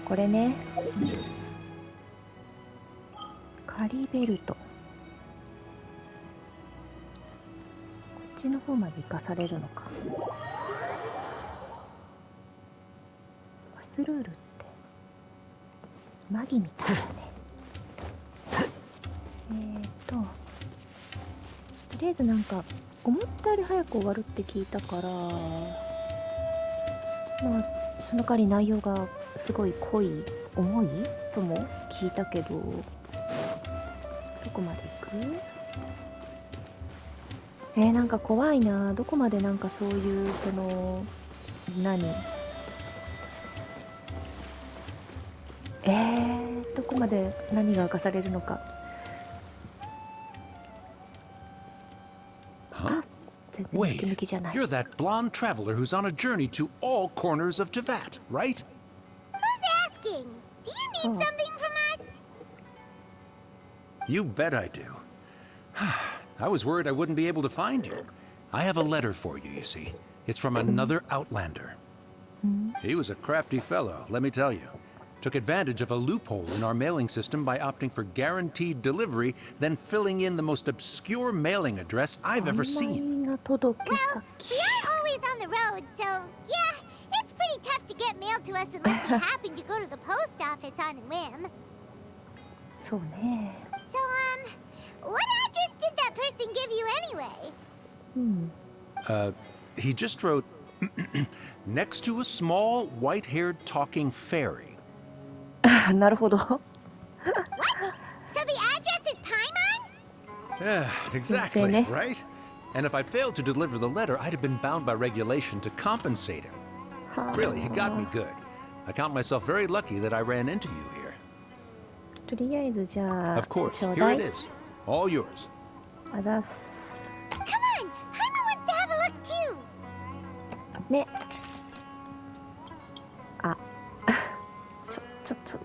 これね。かりべると。こっちの方まで行かされるのか。スルールってマギみたいだね。とりあえずなんか思ったより早く終わるって聞いたから、まあその代わり内容がすごい濃い重いとも聞いたけど、どこまで行く？なんか怖いな。どこまでなんかそういうそのどこまで何が明かされるのか。Wait, you're that blonde traveler who's on a journey to all corners of Teyvat, right? Who's asking? Do you need something from us? You bet I do. I was worried I wouldn't be able to find you. I have a letter for you, you see. It's from another Outlander. He was a crafty fellow, let me tell you. Took advantage of a loophole in our mailing system by opting for guaranteed delivery, then filling in the most obscure mailing address I've ever seen. Well, we are always on the road, so yeah, it's pretty tough to get mail to us unless we happen to go to the post office on a whim. So, what address did that person give you anyway? He just wrote, next to a small, white-haired talking fairy. なるほど。 What? So the address is Paimon? Yeah, exactly, right? And if I'd failed to deliver the letter, I'd have been bound by regulation to compensate him. Really, he got me good. I count myself very lucky that I ran into you here. とりあえずじゃあ、 Of course, ちょう here だ it い。 is. All yours. あざっす。 Come on, Paimon wants to have a look too. ね。あ、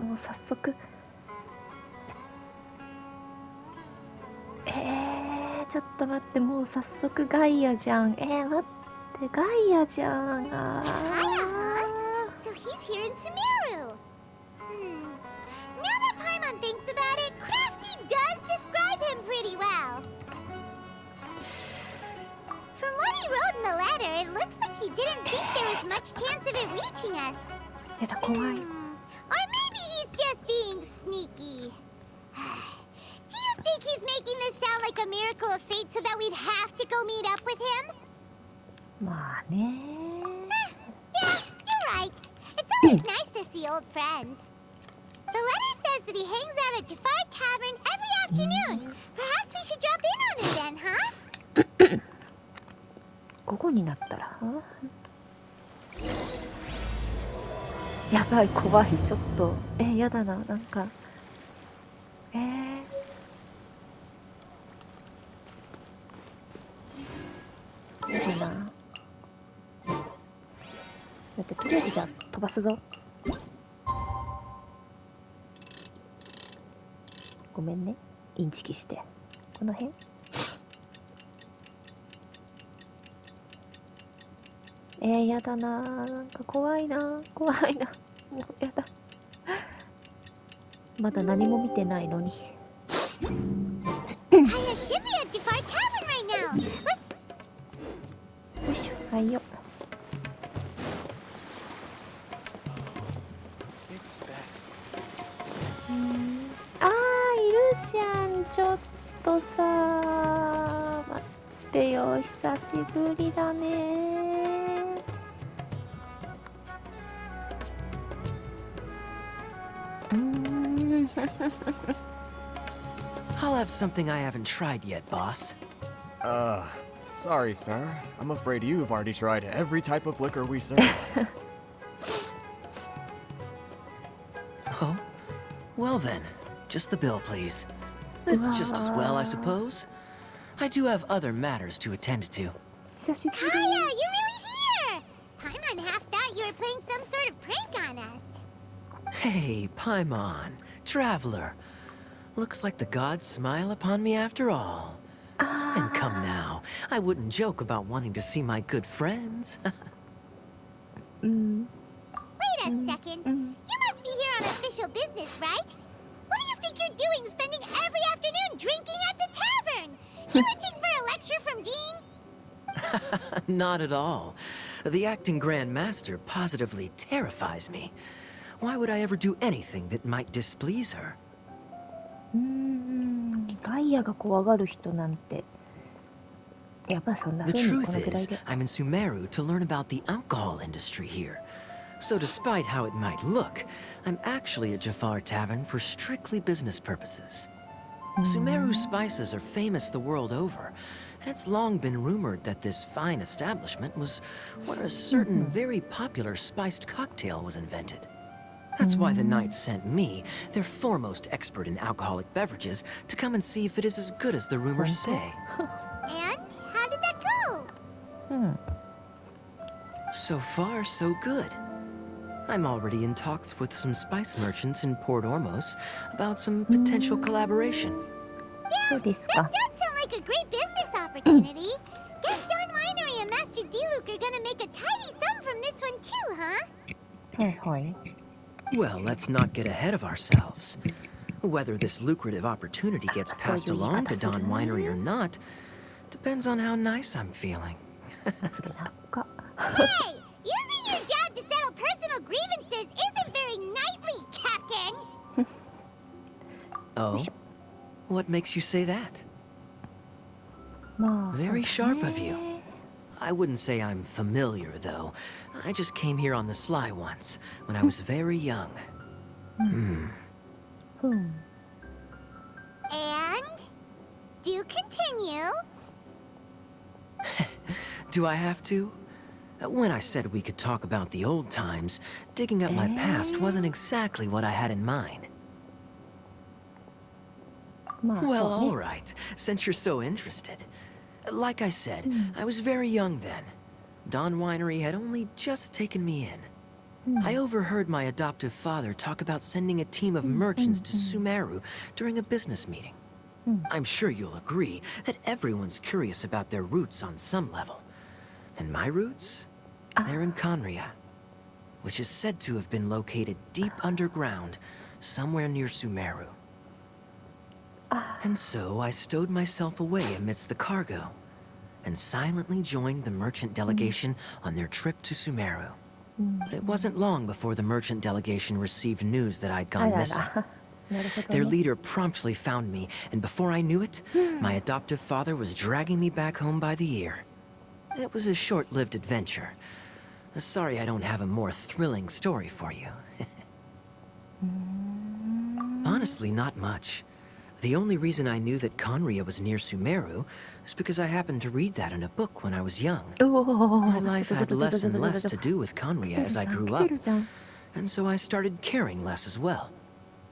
もう早速。ちょっと待って、もう早速ガイアじゃん。待って、ガイアじゃん。So he's here in Sumeru. Now that Paimon thinks about it, Crafty does describe him pretty well. From what he wrote in the letter, it looks like he didn't think there was much chance of it reaching us. やだ、怖い。 Or maybe he's just being sneaky. Do you think he's making this sound like a miracle of fate so that we'd have to go meet up with him? まあね。 Yeah, you're right. It's always nice to see old friends. The letter says that he hangs out at Jafar Tavern every afternoon. Perhaps we should drop in on him then, huh? 午後になったらやばい、怖い、ちょっとやだな、なんかやだな。だってとりあえずじゃあ飛ばすぞ。ごめんね、インチキして。この辺やだな、なんか怖いな、怖いな、もうやだ。まだ何も見てないのに。I should be at Jafar Tavern right now. よいしょ、はいよ。あー、いるじゃん、ちょっとさ、待ってよ、久しぶりだね。I'll have something I haven't tried yet, boss. Sorry, sir. I'm afraid you've already tried every type of liquor we serve. Oh? Well then, just the bill, please. It's just as well, I suppose. I do have other matters to attend to. 久しぶり。 Kaya, you're really here! Paimon half thought you were playing some sort of prank on us. Hey, Paimon, traveler. Looks like the gods smile upon me after all. And come now, I wouldn't joke about wanting to see my good friends. Wait a second. You must be here on official business, right? What do you think you're doing spending every afternoon drinking at the tavern? You itching for a lecture from Jean? Not at all. The acting Grand Master positively terrifies me. Why would I ever do anything that might displease her? ガイアが怖がる人なんて。やっぱそんな The 風に truth このぐらい is, で。I'm in Sumeru to learn about the alcohol industry here. So despite how it might look, I'm actually at Jafar Tavern for strictly business purposes. Sumeru spices are famous the world over, and it's long been rumored that this fine establishment was where a certain very popular spiced cocktail was invented. That's why the knights sent me, their foremost expert in alcoholic beverages, to come and see if it is as good as the rumors say. And how did that go? うん。 So far, so good. I'm already in talks with some spice merchants in Port Ormos about some potential collaboration. そうですか。 That does sound like a great business opportunity. Guess Don Winery and Master D-Luke are gonna make a tidy sum from this one too, huh? はいはい。 Well, let's not get ahead of ourselves. Whether this lucrative opportunity gets passed along to Don Winery or not depends on how nice I'm feeling. それなんか。 Hey! Using your job to settle personal grievances isn't very knightly, Captain! Oh? What makes you say that? まあ。 Very そう sharp ね of you. I wouldn't say I'm familiar, though. I just came here on the sly once, when I was very young. ふん。 And? Do continue. Do I have to? When I said we could talk about the old times, digging up my past wasn't exactly what I had in mind. まあ、 Well, そう all ね。 right, since you're so interested. Like I said, I was very young then. Don Winery had only just taken me in. I overheard my adoptive father talk about sending a team of merchants to Sumeru during a business meeting. I'm sure you'll agree that everyone's curious about their roots on some level. And my roots? They're in Conria, which is said to have been located deep underground, somewhere near Sumeru. And so I stowed myself away amidst the cargo, and silently joined the merchant delegation on their trip to Sumeru. But it wasn't long before the merchant delegation received news that I'd あ gone ら missing. ら。なるほど Their ね。 leader promptly found me, and before I knew it, my adoptive father was dragging me back home by the ear. It was a short-lived adventure. Sorry I don't have a more thrilling story for you. Honestly, not much. The only reason I knew that Conria was near Sumeru is because I happened to read that in a book when I was young. うおー My life had less and less to do with Conria as I grew 来て up, るじゃん。 and so I started caring less as well.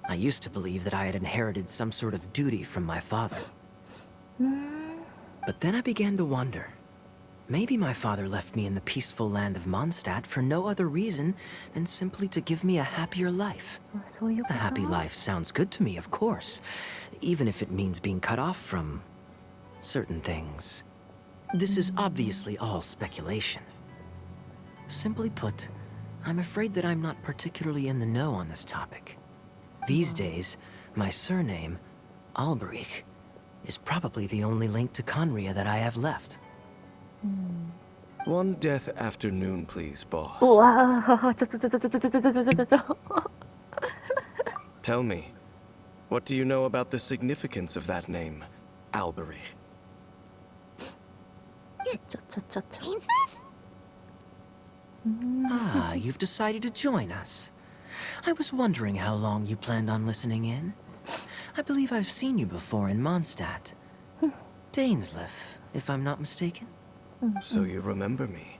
I used to believe that I had inherited some sort of duty from my father. But then I began to wonder. Maybe my father left me in the peaceful land of Mondstadt for no other reason than simply to give me a happier life. あ、そういうこ A と。 happy life sounds good to me, of course, even if it means being cut off from certain things. This is obviously all speculation. Simply put, I'm afraid that I'm not particularly in the know on this topic. These days, my surname, Alberich, is probably the only link to Conria that I have left. One death afternoon, please, boss. うわー、ちょちょちょちょちょちょちょちょちょちょちょ。 Tell me, what do you know about the significance of that name, Alberich? ちょちょちょちょ。 Dainsleif? Ah, you've decided to join us. I was wondering how long you planned on listening in. I believe I've seen you before in Mondstadt. Dainsleif, if I'm not mistaken. So you remember me.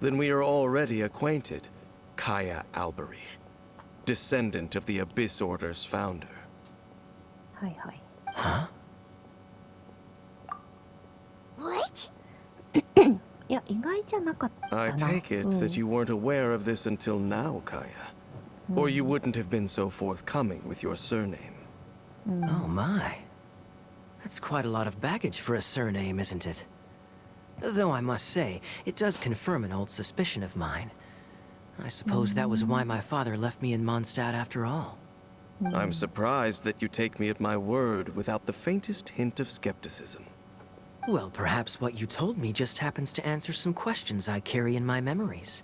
Then we are already acquainted, Kaya Alberich, descendant of the Abyss Order's founder. はいはい。 Huh? What? いや、意外じゃなかったな。 I take it that you weren't aware of this until now, Kaya. Or you wouldn't have been so forthcoming with your surname. Oh my. That's quite a lot of baggage for a surname, isn't it? Though I must say, it does confirm an old suspicion of mine. I suppose that was why my father left me in Mondstadt after all. I'm surprised that you take me at my word without the faintest hint of skepticism. Well, perhaps what you told me just happens to answer some questions I carry in my memories.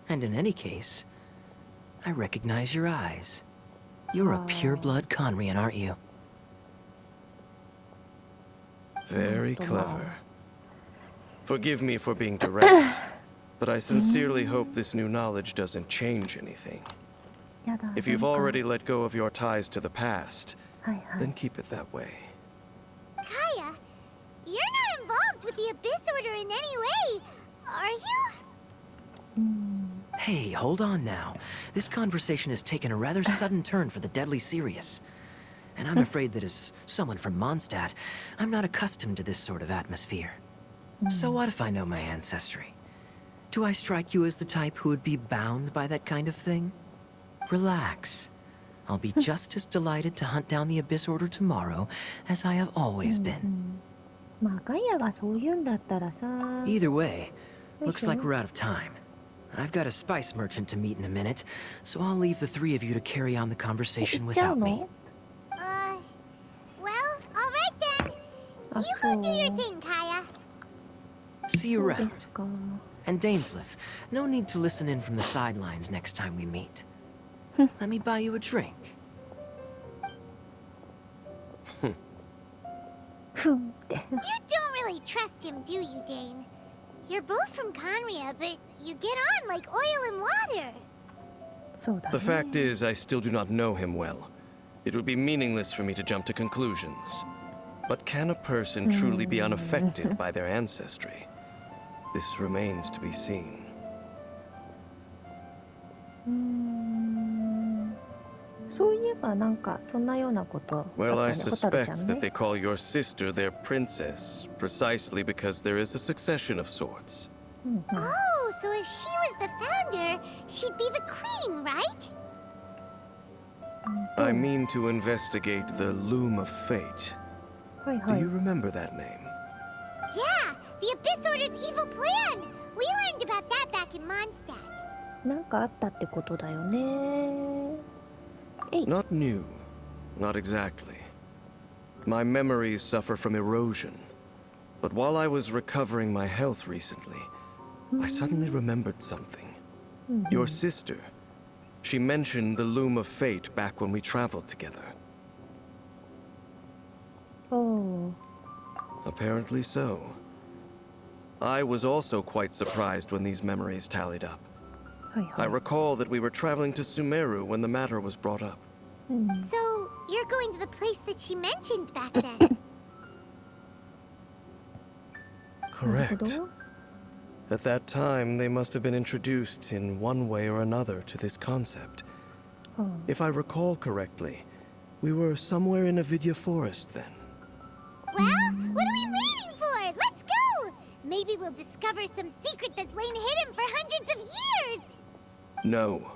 And in any case, I recognize your eyes. You're a pure-blood Conrian, aren't you? Very clever. Forgive me for being direct, but I sincerely hope this new knowledge doesn't change anything. やだ If you've already let go of your ties to the past, はいはい then keep it that way. Kaya, you're not involved with the Abyss Order in any way, are you? うん Hey, hold on now. This conversation has taken a rather sudden turn for the deadly serious. And I'm afraid that as someone from Mondstadt, I'm not accustomed to this sort of atmosphere. So what if I know my ancestry? Do I strike you as the type who would be bound by that kind of thing? Relax. I'll be just as delighted to hunt down the Abyss Order tomorrow as I have always う been. んまあガイアがそう言うんだったらさ Either way, Wait, looks like sure. we're out of time. I've got a spice merchant to meet in a minute, so I'll leave the three of you to carry on the え conversation 行っちゃう without の me. Well, alright then. あ You そ go do your う thing, Kaya. See you そうで around. すか And Dainsleif, no need to listen in from the sidelines next time we meet. Let me buy you a drink. ふんって You don't really trust him, do you, Dane? You're both from Conria, but you get on like oil and water. そうだ The ね fact is, I still do not know him well. It would be meaningless for me to jump to conclusions. But can a person truly be unaffected by their ancestry? This remains to be seen. うーんそういえばなんかそんなようなことあった Well, I ねホタルちゃ suspect ん that ね they call your sister their princess, precisely because there is a succession of sorts. うんうん Oh, so if she was the founder, she'd be the queen, right? I mean to investigate the Loom of Fate. はい Do はい you remember that name? Yeah, the Abyss Order's evil plan. We learned about that back in Mondstadt. なんかあったってことだよねえい Not new. Not exactly. My memories suffer from erosion. But while I was recovering my health recently, I suddenly remembered something. Your sister. She mentioned the Loom of Fate back when we traveled together. おー Apparently so. I was also quite surprised when these memories tallied up. はいは I い recall that we were traveling to Sumeru when the matter was brought up. うん So, you're going to the place that she mentioned back then. なるほ Correct. ど At that time, they must have been introduced in one way or another to this concept. うん If I recall correctly, we were somewhere in Avidya Forest then. Well, what are we waiting for? Let's go! Maybe we'll discover some secret that's lain hidden for hundreds of years! No.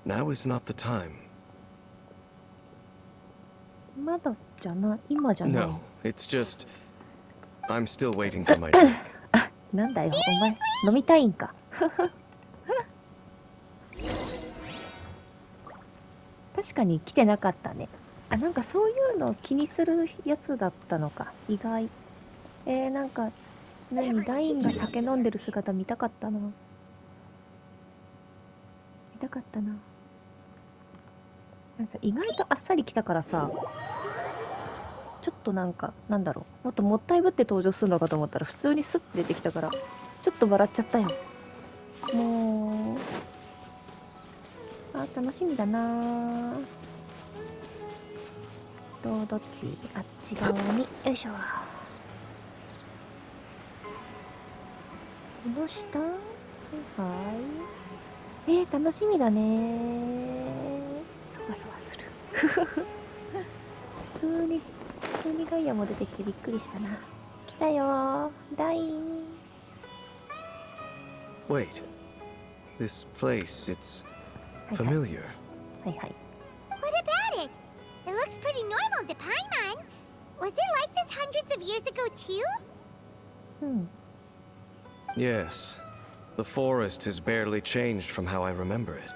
Now is not the time. まだじゃない今じゃない No, it's just... I'm still waiting for my drink. なんだよお前飲みたいんか確かに来てなかったねあなんかそういうの気にするやつだったのか意外なんか何ダインが酒飲んでる姿見たかったな見たかったななんか意外とあっさり来たからさちょっとなんかなんだろうもっともったいぶって登場するのかと思ったら普通にスッて出てきたからちょっと笑っちゃったよもう楽しみだなどっちあっち側によいしょこの下はい楽しみだねそわそわする普通にガイアも出てきてびっくりしたな来たよダイン Wait. This place, it's familiar. はいはい What about it? It looks pretty normal to Paimon. Was it like this hundreds of years ago, too? うん Yes. The forest has barely changed from how I remember it.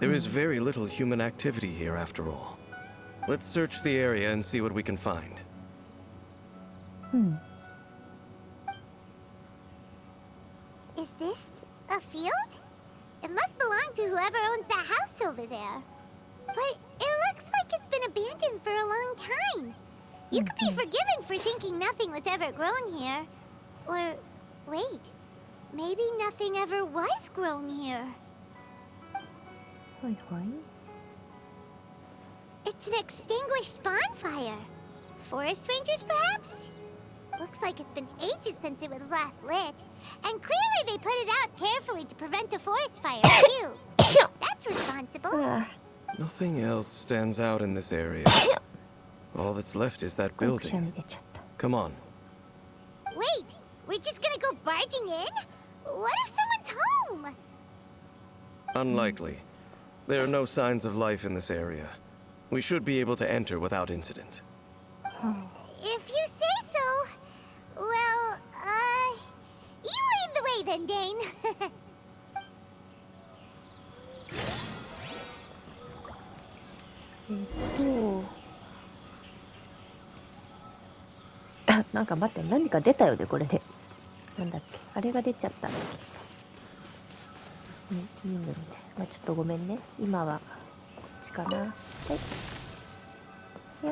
There is very little human activity here after all. Let's search the area and see what we can find. Is this a field? It must belong to whoever owns that house over there. But it looks like it's been abandoned for a long time. You could be forgiven for thinking nothing was ever grown here. Or, wait, maybe nothing ever was grown here. はいはい。 It's an extinguished bonfire. Forest rangers, perhaps? Looks like it's been ages since it was last lit. And clearly they put it out carefully to prevent a forest fire, too. That's responsible. あ Nothing else stands out in this area. All that's left is that あ、くしゃ building. み出ちゃった。 Come on. Wait, we're just gonna go barging in? What if someone's home? Unlikely. There are no signs of life in this area. We should be able to enter without incident. If you say so. Well, you lead the way then, Dane. あ、なんか待って、何か出たよね、これで。なんだっけ、あれが出ちゃったんだっけ。いいのみたいな。まあ、ちょっとごめんね。今は、こっちかな。はい。 So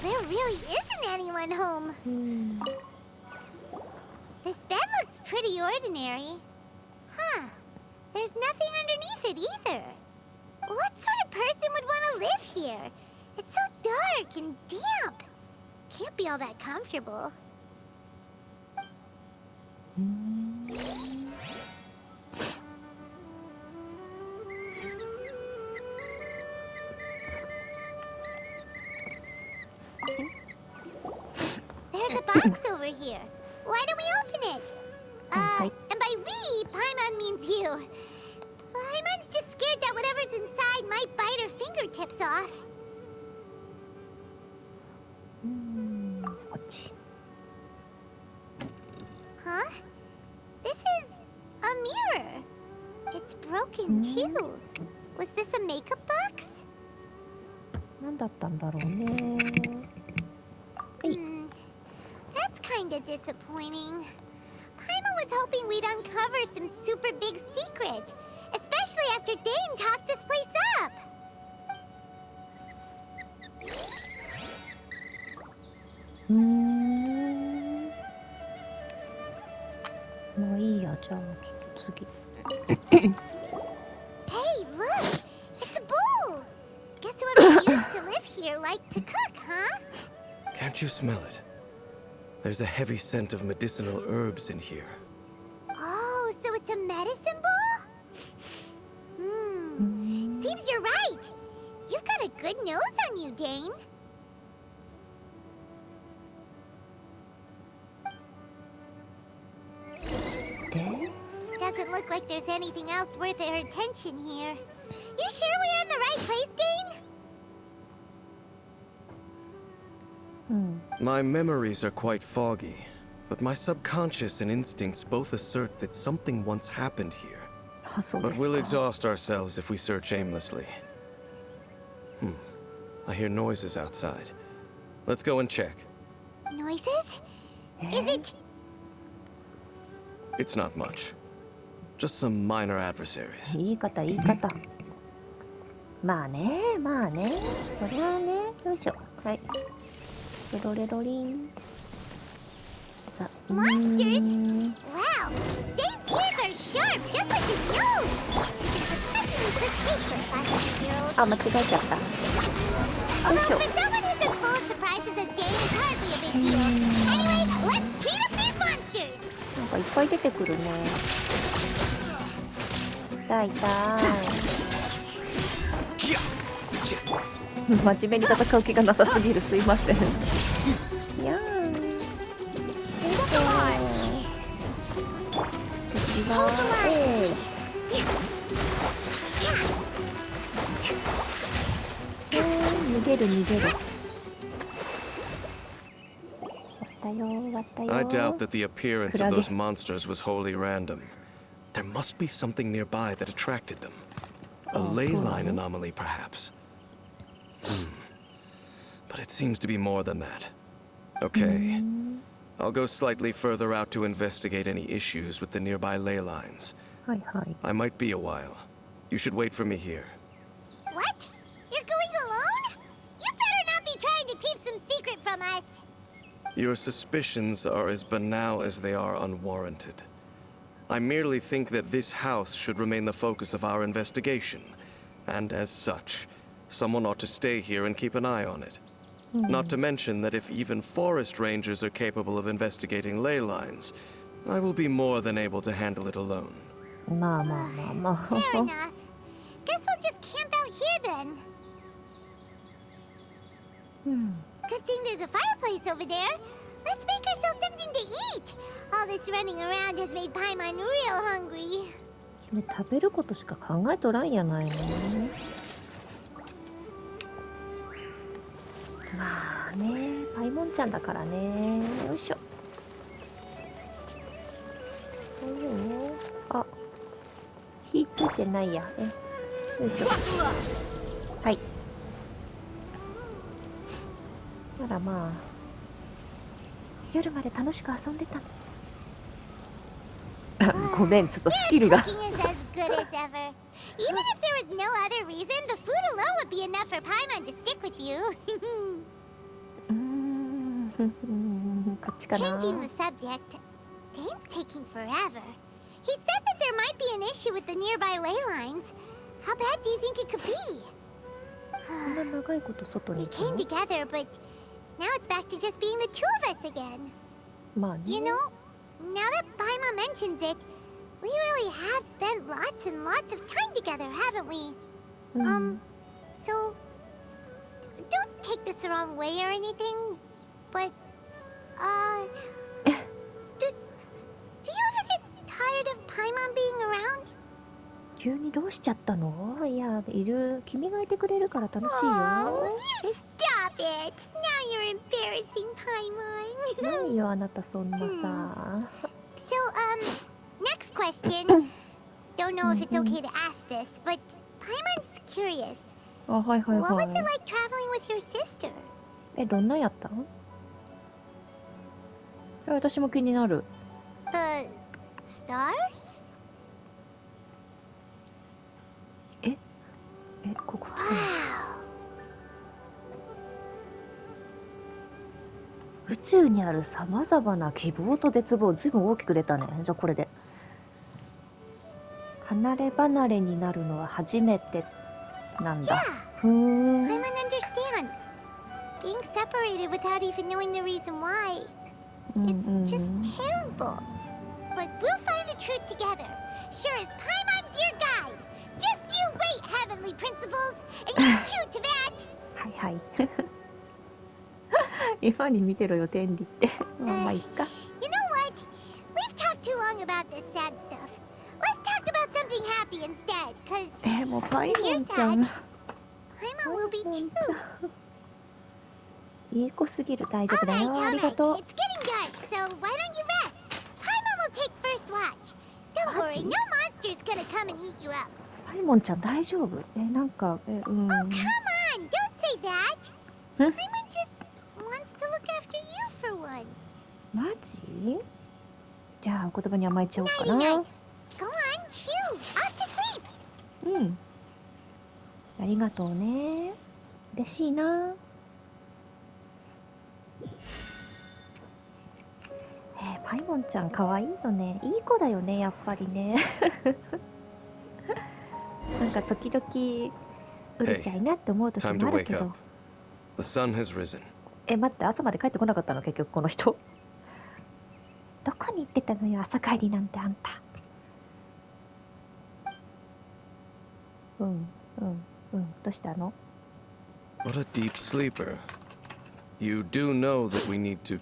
there really isn't anyone home. This bed looks pretty ordinary. Huh. There's nothing underneath it either. What sort of person would want to live here? It's so dark and damp. Can't be all that comfortable. There's a box over here. Why don't we open it? And by we, Paimon means you. Paimon's just scared that whatever's inside might bite her fingertips off. こっち。 Huh? This is a mirror. It's broken too. Was this a makeup box? 何だったんだろうね。 That's kinda disappointing. Paimon was hoping we'd uncover some super big secret, especially after Dane talked this place up. もういいや、じゃあちょっと次。 Hey, look! It's a bowl! Guess whoever used to live here liked to cook, huh? Can't you smell it? There's a heavy scent of medicinal herbs in here. Oh, so it's a medicine bowl? Seems you're right. You've got a good nose on you, Dane. Doesn't look like there's anything else worth our attention here. You sure we're in the right place, Dane? My memories are quite foggy, but my subconscious and instincts both assert that something once happened here. あ、そうで But す we'll か。 exhaust ourselves if we search aimlessly. I hear noises outside. Let's go and check. Noises? Is it... It's not much. Just some minor adversaries. 言い方、言い方。まあね、まあね。そりゃあね。よいしょ。はい。レロレロリン。ザ。Monsters? Wow! Dane's ears are sharp, just like his nose! It's a surprisingly good shape for a 500-year-old. あ、間違えちゃった。よい Although しょ。 for someone who's as full of surprises as Dane, it's hardly a big deal. Anyway, let's beat up these monsters! なんかいっぱい出てくるね。痛い痛い。真面目に戦う気がなさすぎる。すいません。いやー。敵は逃げる逃げる。大よ終わったよ。 I doubt that the appearance of those monsters was wholly random. There must be something nearby that attracted them. A ley line anomaly, perhaps. But it seems to be more than that. Okay. I'll go slightly further out to investigate any issues with the nearby ley lines. はいはい。 I might be a while. You should wait for me here. What? You're going alone? You better not be trying to keep some secret from us. Your suspicions are as banal as they are unwarranted. I merely think that this house should remain the focus of our investigation, and as such, someone ought to stay here and keep an eye on it. Not to mention that if even forest rangers are capable of investigating ley lines, I will be more than able to handle it alone. まあまあまあまあ。 Fair enough. Guess we'll just camp out here then. うん。 Good thing there's a fireplace over there. Let's make ourselves something to eat. All this running around has made Paimon real hungry. 君食べることしか考えとらんやないの。まあね、パイモンちゃんだからね。よいしょ。あ、火ついてないや。よいしょ。はい。あらまあ。夜まで楽しく遊んでたの。ごめん、ちょっとスキルが。 Cooking is as good as ever. Even if there was no other reason, the food alone would be enough for Paimon to stick with you. こっちかな。 Changing the subject. Dane's taking forever. He said that there might be an issue with the nearby ley lines. How bad do you think it could be? こんな長いこと外に We いた came の？ together, but now it's back to just being the two of us again. まあね。 You know, now that Paimon mentions it, we really have spent lots and lots of time together, haven't we? うん。 So don't take this the wrong way or anything, but do you ever get tired of Paimon being around? 急にどうしちゃったの？いや、いる。君がいてくれるから楽しい Oh, よ。 you stop it! Now you're embarrassing Paimon. 何よ、あなたそんなさ。 So, next question. Don't know if it's okay to ask this, but Paimon's curious. あ、はいはい What は was い it。like traveling with your sister? え、どんなやったん？私も気になる。 The stars? え、ここ近い。 Wow. 宇宙にあるさまざまな希望と絶望、ずいぶん大きく出たね。じゃあこれで。離れ離れになるのは初めてなんだ。 Yeah, ふーん。 Paimon understands. Being separated without even knowing the reason why. うんう It's ん just terrible. But we'll find the truth together. Sure as Paimon's your guide. Just you wait, heavenly principles. And you too, Tavat. はいはい。今に見てろよ、天理って。まあまあいいか。 You know what? We've talked too long about this sad stuff. Let's talk about something happy instead, cause もうパイモンちゃん。 Paimon will be パイモ too. ンちゃん。いい子すぎる。大丈夫だ Alright, よ。あり alright. がとう。 It's getting dark, so why don't you rest? Paimon will take first watch. Don't worry, Maji? no monster's gonna come and eat you up. パイモンちゃん大丈夫？なんか、うん。 Oh, come on, don't say that. Huh? Paimon just wants to look after you for once. マジ？じゃあお言葉に甘えちゃおうか Nighty な。 night. Go on, chew. Off to sleep. うん。ありがとうね。嬉しいな。パイモンちゃん可愛いよね。いい子だよね、やっぱりね。なんか時々うるちゃいなって思う時 Time も to ある wake けど up.。The sun has risen. 待って、朝まで帰ってこなかったの結局この人。どこに行ってたのよ、朝帰りなんてあんた。うん、どうしたの？ What a deep sleeper. You do know that we need to...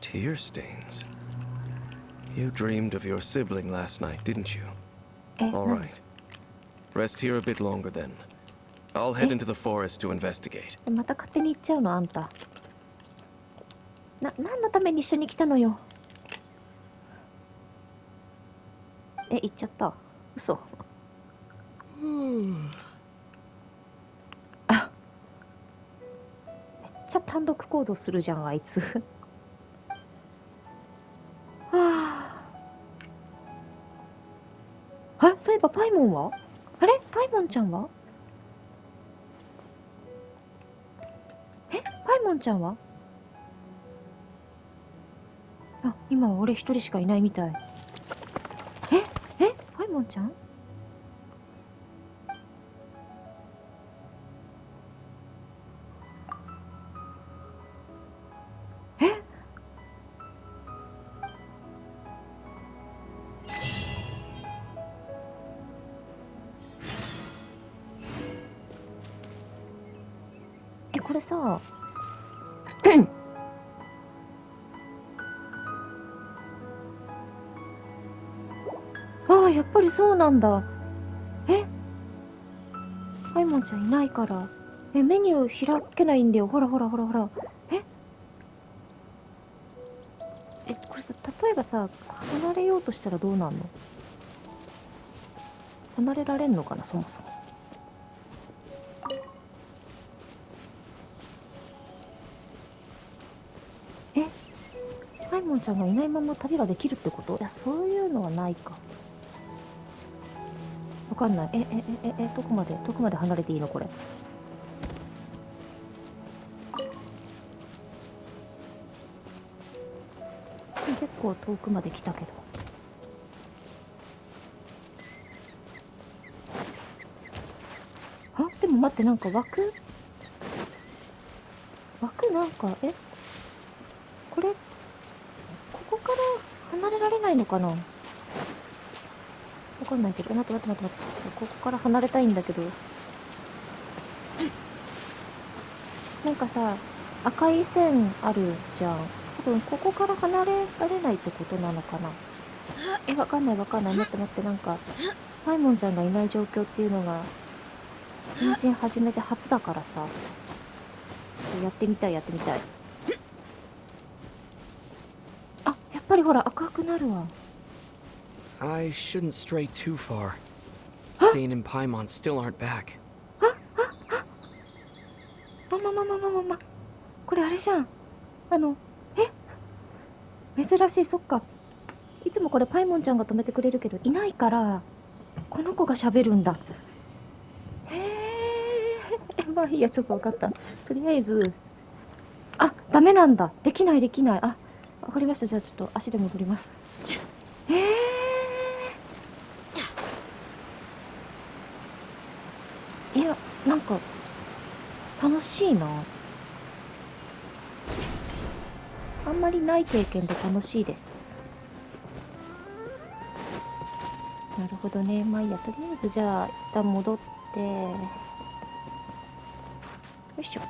Tear stains. You dreamed of your sibling last night, didn't you? All right. Rest here a bit longer then. I'll head into the forest to investigate. また勝手に行っちゃうのあんた。何のために一緒に来たのよ。行っちゃった。嘘。あ、めっちゃ単独行動するじゃん、あいつ。はあ。あれ、そういえばパイモンは？あれ、パイモンちゃんは？パイモンちゃんは？あ、今は俺一人しかいないみたい。パイモンちゃん？これさ、ああ、やっぱりそうなんだ。パイモンちゃんいないから。メニュー開けないんだよ。ほらほらほらほら。これ例えばさ、離れようとしたらどうなんの？離れられんのかな、そもそも。パイモンちゃんがいないまま旅ができるってこと？いや、そういうのはないか。わかんない。どこまで離れていいのこれ。結構遠くまで来たけど。でも待って、なんか枠なんか、これ、ここから離れられないのかな？わかんないけど。待って。ここから離れたいんだけど。なんかさ、赤い線あるじゃん。多分ここから離れられないってことなのかな。わかんない。待って、なんか、パイモンちゃんがいない状況っていうのが、変身始めて初だからさ。ちょっとやってみたい。あ、やっぱりほら、赤くなるわ。I shouldn't stray too far. Dane and Paimon still aren't back. ま。これあれじゃん。珍しい、そっか。いつもこれパイモンちゃんが止めてくれるけど、いないから、この子が喋るんだ。まあいいや、ちょっとわかった。とりあえず、ダメなんだ。できない。わかりました。じゃあちょっと足で戻ります。いや、なんか、楽しいな。あんまりない経験で楽しいです。なるほどね。まあいいや、とりあえずじゃあ、一旦戻って、よいしょ。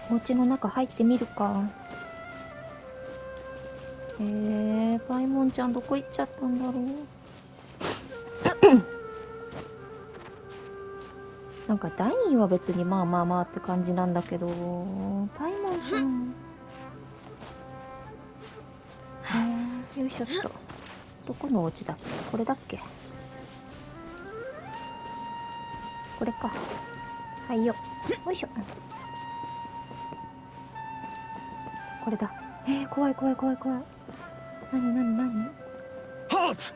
お家の中入ってみるか。パイモンちゃんどこ行っちゃったんだろう。なんかダインは別にまあって感じなんだけど、パイモンちゃん。よいしょっと。どこのお家だっけ？これだっけ？これか。はいよ。よいしょ。これだ。怖い。何？ Halt!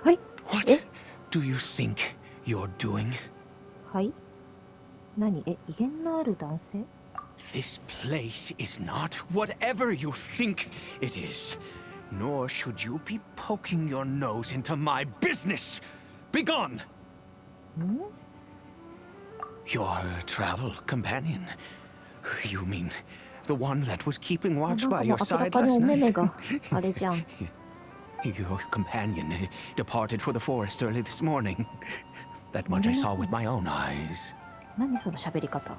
はい。 What do you think you're doing? はい。何？威厳のある男性？ This place is not whatever you think it is. Nor should you be poking your nose into my business. Be gone! Your travel companion. You mean the one that was keeping なん watch か by も your う明ら side かに last お目目 night? があれじゃん。Your companion departed for the forest early this morning. That much I saw with my own eyes. 何その喋り方。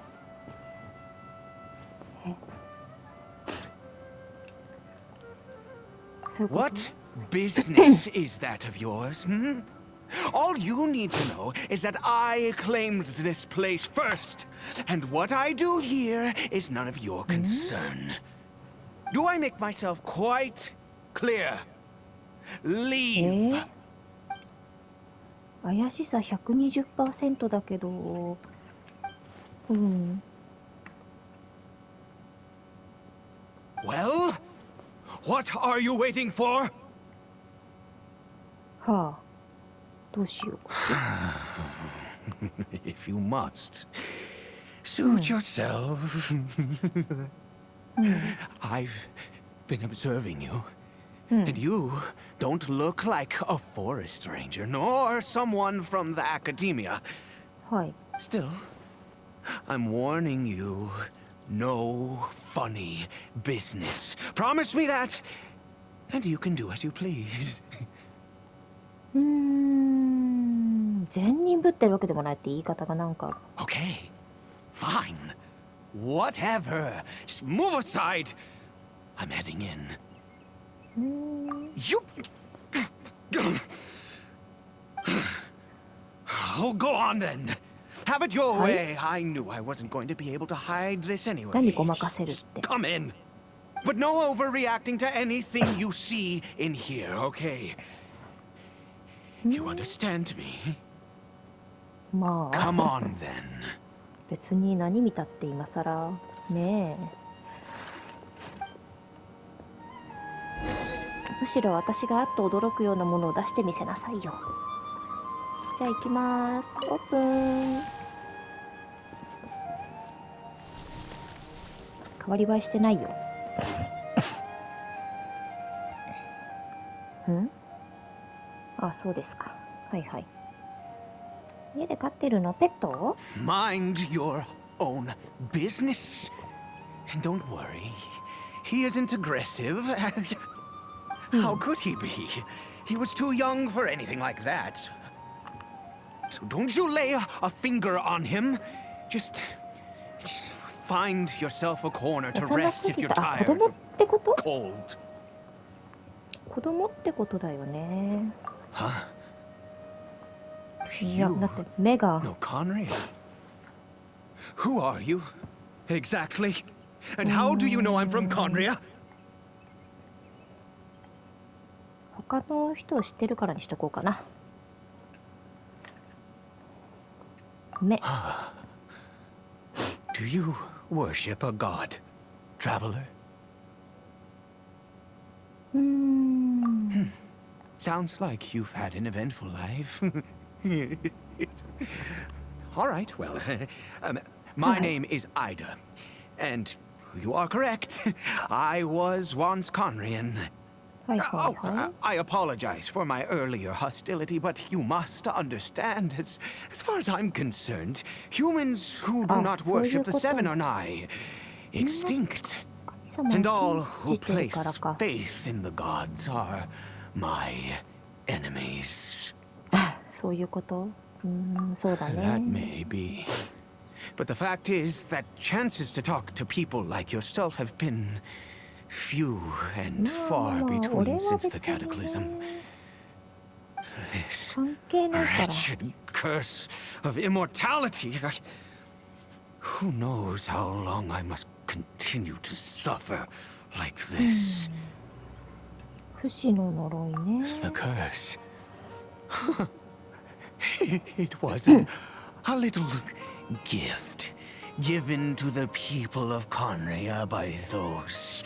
そういうこと？ What business is that of yours, hmm? All you need to know is that I claimed this place first, and what I do here is none of your concern. Do I make myself quite clear? Leave. 怪しさ 120% だけど、Well, what are you waiting for? はあ、どうしよう。If you must, suit yourself. I've been observing you, and you don't look like a forest ranger, nor someone from the academia. はい。 Still, I'm warning you, no funny business. Promise me that, and you can do as you please. 善人ぶってるわけでもないって言い方がなんか。 Okay, fine. Whatever. Just move aside. I'm heading in. You... Oh, go on then. Have it your way. I knew I wasn't going to be able to hide this anyway. 何ごまかせるっ Just て。 come in. But no overreacting to anything you see in here, okay? You understand me? まあ、 Come on then. 別に何見たって今更ねえ。むしろ私があっと驚くようなものを出してみせなさいよ。じゃあ行きます。オープン。変わり映えしてないよ。あ、そうですか。はいはい。家で飼ってるのペット？ Mind your own business. Don't worry. He isn't aggressive. How could he be? He was too young for anything like that. So don't you lay a finger on him. Just find yourself a corner to 幼 rest す if ぎ you're た。あ、子 tired 供 or ってこと？ cold. 子供ってことだよね。 Huh? いや、 You だって目が。 No, Conrad. Who are you? Exactly. And how do you know I'm from Conria? 他の人を知ってるからにしとこうかな。目。 Do you worship a god, traveler? Sounds like you've had an eventful life. All right, well, my name is Ida. And you are correct. I was once Conrian. はいはいは I apologize for my earlier hostility, but you must understand, as far as I'm concerned, humans who do not so worship the you Seven got are nigh extinct. い。神 And 様 all を who 信じてる place からか。 faith in the gods are my enemies. そういうこと？そうだ That ね。 may be. But the fact is that chances to talk to people like yourself have been few and far between since the cataclysm. This 関係ないから。 wretched curse of immortality. Who knows how long I must continue to suffer like this? 不死の呪いね。 The curse. It was a little gift given to the people of Conria by those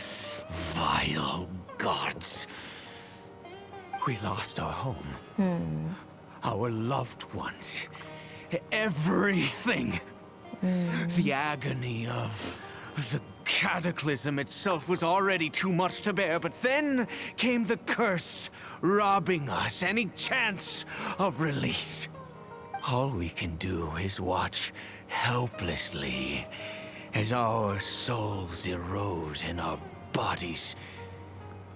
vile gods. We lost our home, our loved ones, everything. The agony of the cataclysm itself was already too much to bear, but then came the curse, robbing us any chance of release. All we can do is watch helplessly as our souls erode and our bodies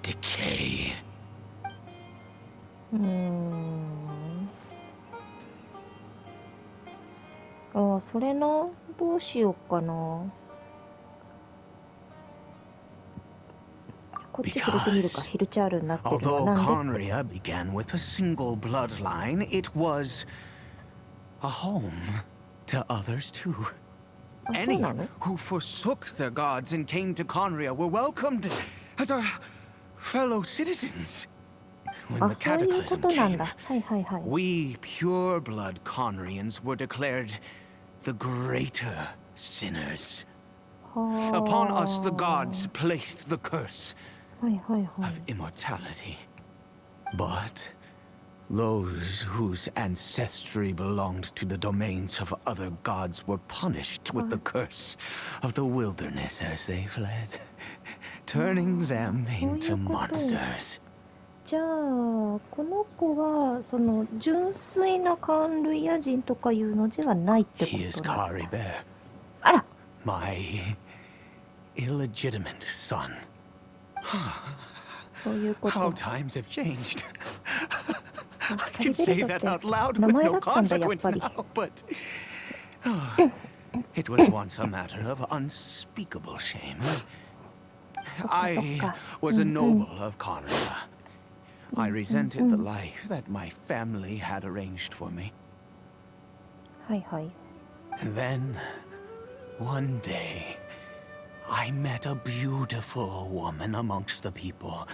decay. ああ、それな。どうしようかな。言こっち触れてみるか。 Because ヒルチャールになってるのは although なんで？ Conria began with a single bloodline, it was a home to others too. あ、そう Any なの？ who forsook their gods and came to Conria were welcomed as our fellow citizens. When あ、 the そういうこ cataclysm となん came, だ。はいはいはい。 we pure-blood Conrians were declared the greater sinners. はあ。 Upon us, the gods placed the curse はいはいはい。 of immortality. But those whose ancestry belonged to the domains of other gods were punished with the curse of the wilderness as they fled, turning them into monsters. じゃあこの子はその純粋なカンルイア人とかいうのではないってこ He is となんだ。 Kari Bear, あら、 my illegitimate son. そういうこ How と。 times have changed. あ、 I カリ can ベ say ルトっ that て out loud 名 with 前 no だったんだやっ consequence ぱり。 now, but it was once a matter of unspeakable shame. そっかそっ I か。 was a うんうん。 noble of Conria. I resented the life that my family had arranged for me. はいはい。 Then, one day, I met a beautiful woman amongst the people.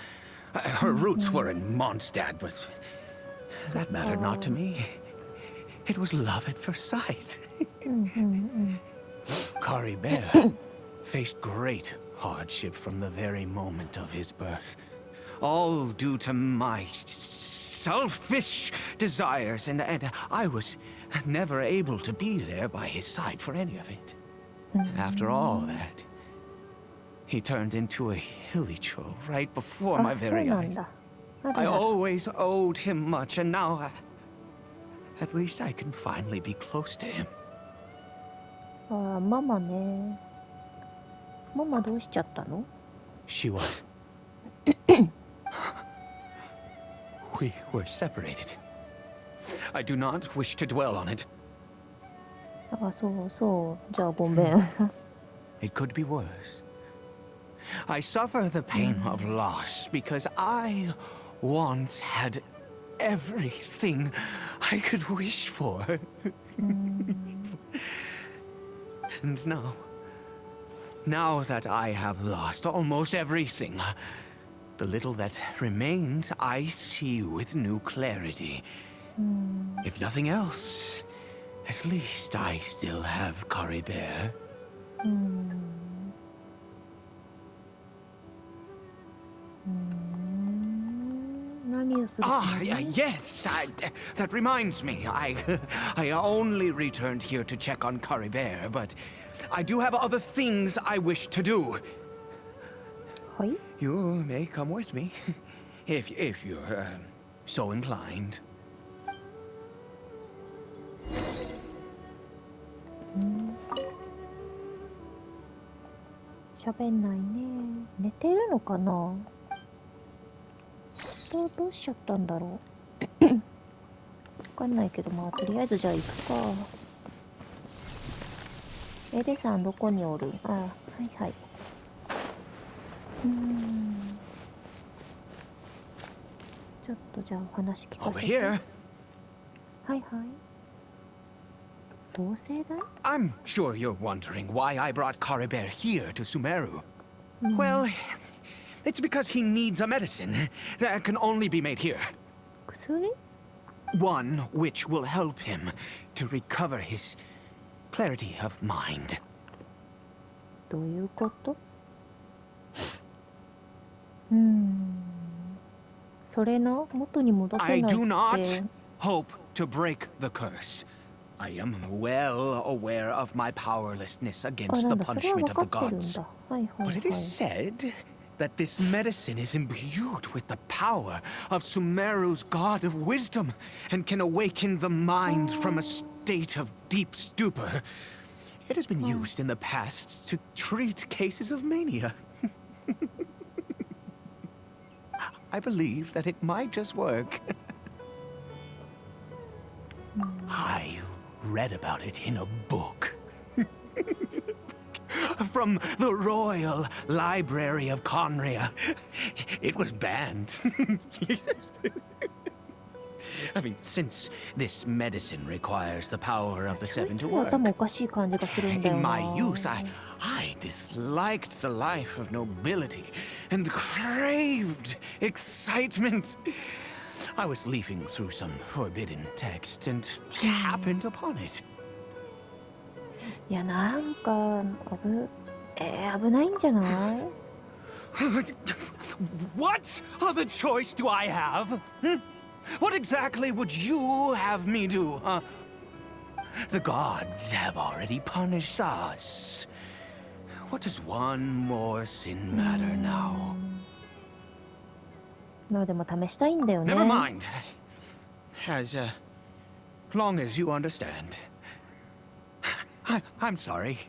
Her roots were in Mondstadt, but that mattered not to me. It was love at first sight. うんうんうん。 Kari Bear faced great hardship from the very moment of his birth. All due to my selfish desires, and I was never able to be there by his side for any of it. After all that, he turned into a hilichurl right before あ、 my そう very なん eyes. だ。あ I らら。 always owed him much, and now at least I can finally be close to him. あ、ママね。ママどうしちゃったの？ She was. We were separated. I do not wish to dwell on it. あ、そうそう。じゃあごめん。 It could be worse. I suffer the pain of loss because I once had everything I could wish for. And now that I have lost almost everything, the little that remains I see with new clarity. If nothing else, at least I still have Kari Bear. 何をするつも Ah, り？ yes. That reminds me. I only returned here to check on Kari Bear, but I do have other things I wish to do. はい。 You may come with me, if you're so inclined. 喋んないね。寝てるのかな？どうしちゃったんだろう。わかんないけど、まあとりあえずじゃあ行くか。エレさんどこにおる？あ、はいはい。ちょっとじゃあお話聞か Over せて。 here. はいはい。同性だ？ I'm sure you're wondering why I brought Kari Bear here to Sumeru. Well, it's because he needs a medicine that can only be made here. 薬？ One which will help him to recover his clarity of mind. どういうこと？それな、元に戻せ I ない do っ not て。 hope to break the curse. I am well aware of my powerlessness あ、 against な the んだ、それは punishment 分 of か the ってるん gods. だ。はいはい But it は is い。 said that this medicine is imbued with the power of Sumeru's god of wisdom and can awaken the mind from a state of deep stupor. It has been used in the past to treat cases of mania. I believe that it might just work. I read about it in a book. from the Royal Library of Conria. It was banned. I mean, since this medicine requires the power of the 7 to ちょっと work. 頭おかしい感じがするんだよ In な。 my youth, I disliked the life of nobility and craved excitement. I was leafing through some forbidden text and happened upon it. いや、なんか、危ないんじゃない？ What other choice do I have? What exactly would you have me do, huh? The gods have already punished us. What does one more sin matter now? まあでも試したいんだよね。 Never mind. As long as you understand. I'm sorry.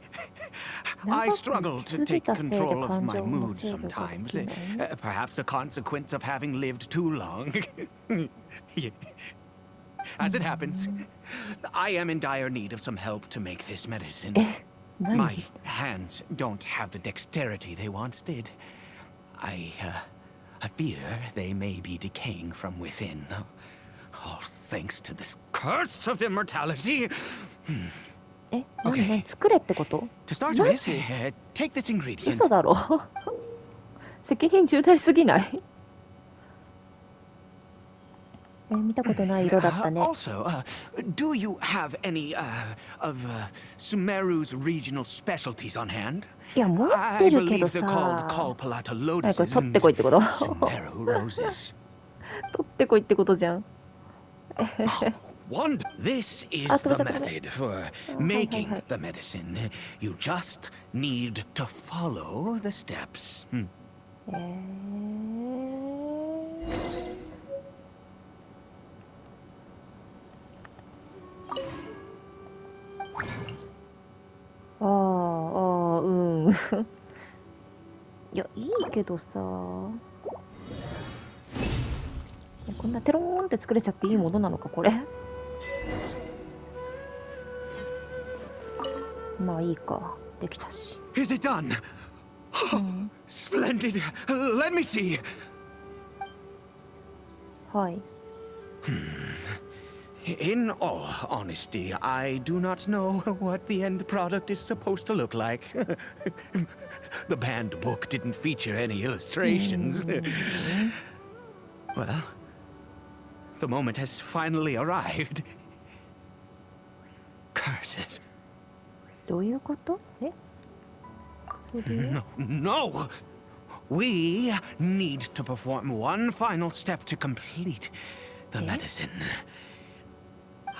I struggle to take control of my mood sometimes. Perhaps a consequence of having lived too long. As it happens, I am in dire need of some help to make this medicine. 何？ My hands don't have the dexterity they once did. I fear they may be decaying from within. All thanks to this curse of immortality. 何 Okay. 作れってこと？ To start What? with, take this ingredient. 嘘だろ責任重大すぎない？見たことない色だったね。 Also, do you have any of Sumeru's regional specialties on hand? いや、持っ I てるけど believe they're called さ。 Kalpalata なんか lotuses 取っ and てこいってこと？ Sumeru roses. 取ってこいってことじゃん。 This is Ah, the method for making the medicine. You just need to follow the steps. うん。いや、いいけどさ。こんなテローンって作れちゃっていいものなのか、これ。まあいいか。できたし。 Is it done? Splendid. Let me see. はい。 In all honesty, I do not know what the end product is supposed to look like. The banned book didn't feature any illustrations. Well, the moment has finally arrived. Curses. どういうこと？それ？ No, no! We need to perform one final step to complete the medicine.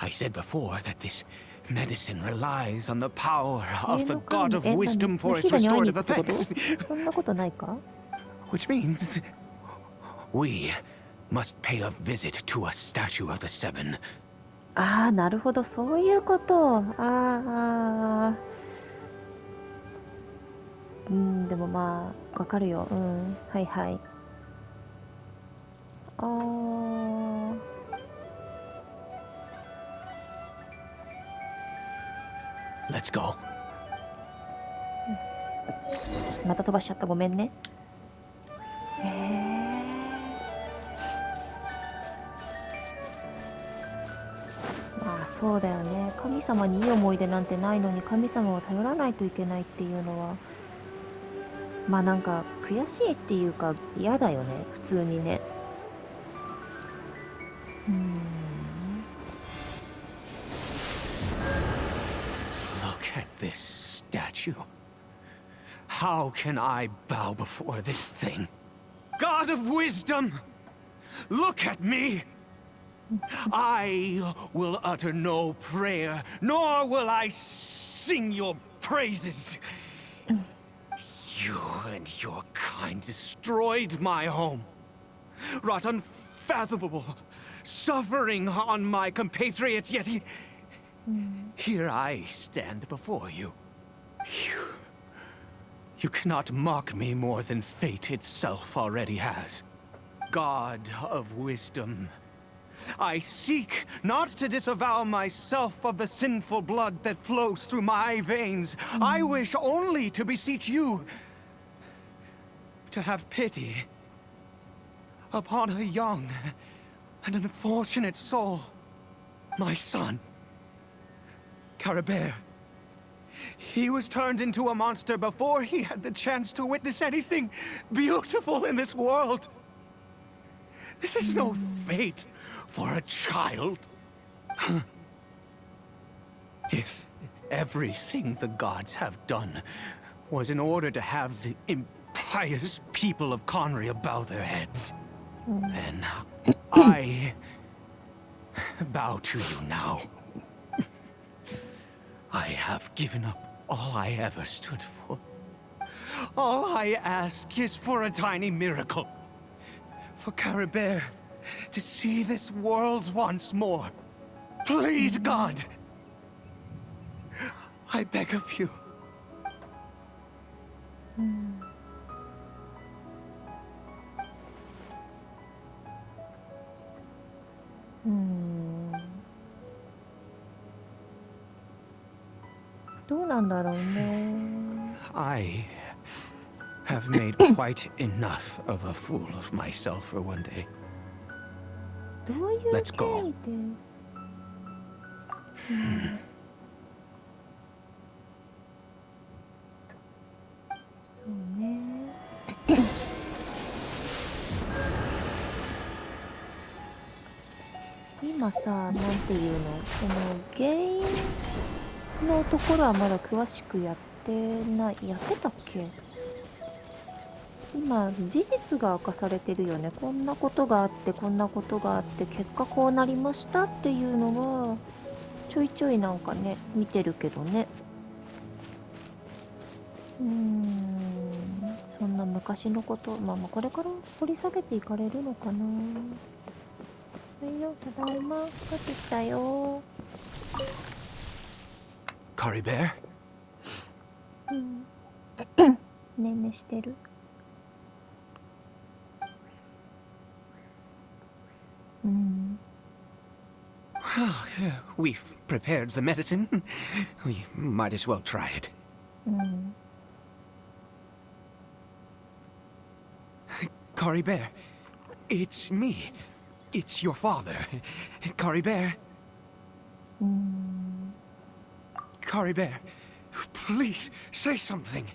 I said before that this medicine relies on the power of the god of wisdom for its ヒラに会いに restorative 行くってこと？ effects. そんなことないか？ Which means we must pay a visit to a statue of the seven. ああ、なるほど、そういうこと。でもまあ、わかるよ。はいはい。Let's go. また飛ばしちゃった。ごめんね。まあそうだよね。神様にいい思い出なんてないのに神様を頼らないといけないっていうのは、まあなんか悔しいっていうか嫌だよね。普通にね。Look at this statue. How can I bow before this thing? God of wisdom! Look at me! I will utter no prayer, nor will I sing your praises. You and your kind destroyed my home, wrought unfathomable suffering on my compatriots, yet here I stand before you. You cannot mock me more than fate itself already has. God of wisdom, I seek not to disavow myself of the sinful blood that flows through my veins. I wish only to beseech you to have pity upon a young and unfortunate soul. My son, Caribert. He was turned into a monster before he had the chance to witness anything beautiful in this world. This is no fate for a child. If everything the gods have done was in order to have the impious people of Conria bow their heads, then I bow to you now. I have given up all I ever stood for. All I ask is for a tiny miracle. For Caribert to see this world once more. Please, God. I beg of you. I have made quite enough of a fool of myself for one day. Let's go. そうね。今さ、なんていうの、その原因のところはまだ詳しくやってない、やってたっけ？今、事実が明かされてるよね。こんなことがあって、こんなことがあって、結果こうなりましたっていうのは、ちょいちょいなんかね、見てるけどね。そんな昔のこと、まあこれから掘り下げていかれるのかな。はいよ、ただいま、帰ってきたよ。Caribert? ねんねしてる。Well, we've prepared the medicine. We might as well try it. Caribert, it's me. It's your father. Caribert. Caribert, please say something.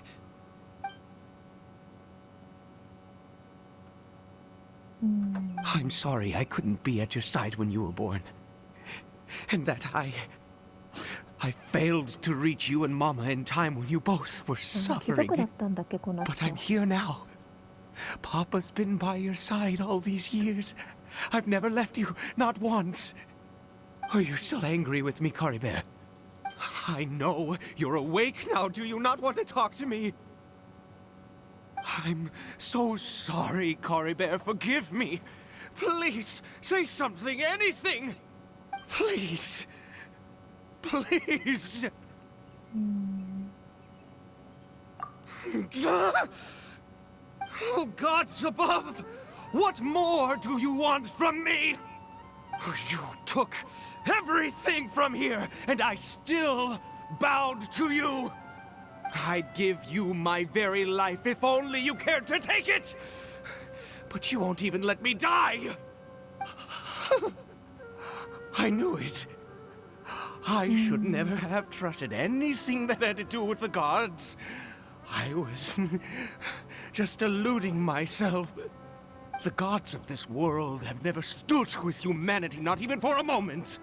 I'm sorry I couldn't be at your side when you were born. And that I failed to reach you and Mama in time when you both were 貴族 suffering. だったんだっけ、この人。 But I'm here now. Papa's been by your side all these years. I've never left you, not once. Are you still angry with me, Caribert? I know you're awake now. Do you not want to talk to me? I'm so sorry, Caribert. Forgive me. Please, say something, anything. Please. Please. Oh, gods above! What more do you want from me? You took everything from here, and I still bowed to you. I'd give you my very life if only you cared to take it. But you won't even let me die. I knew it. I should never have trusted anything that had to do with the gods. I was just deluding myself. The gods of this world have never stood with humanity, not even for a moment.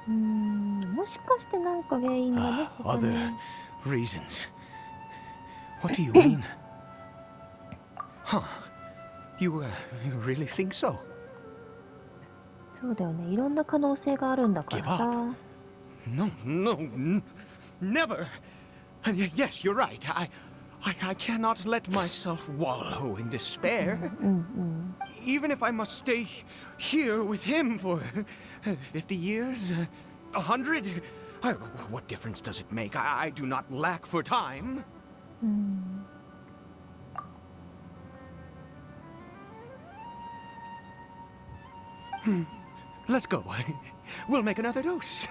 もしかしてなんか原因がね、他に Other reasons. What do you mean? Huh? You really think so? そうだよね。いろんな可能性があるんだからさ。 No, never. And yes, you're right. I cannot let myself wallow in despair. Even if I must stay here with him for 50 years, 100. What difference does it make? I do not lack for time. Let's go. We'll make another dose.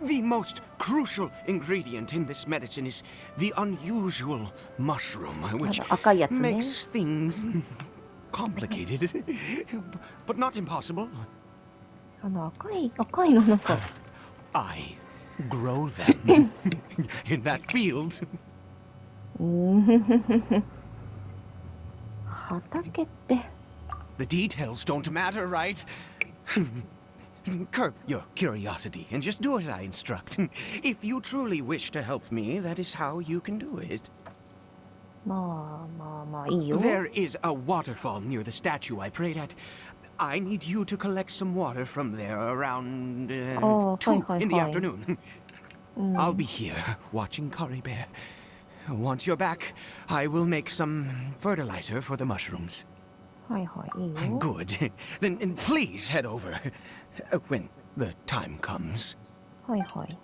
The most crucial ingredient in this medicine is the unusual mushroom, which 赤いやつね。 makes things complicated, but not impossible. 赤いのなんか。 I grow them in that field. 畑って。 The details don't matter, right? Curb your curiosity and just do as I instruct. If you truly wish to help me, that is how you can do it. まあいいよ。 There is a waterfall near the statue I prayed at. I need you to collect some water from there around 2 in the afternoon. I'll be here watching Curry Bear. Once you're back, I will make some fertilizer for the mushrooms. はいはい、いいよ。 Good. Then please head over when the time comes. はいはい。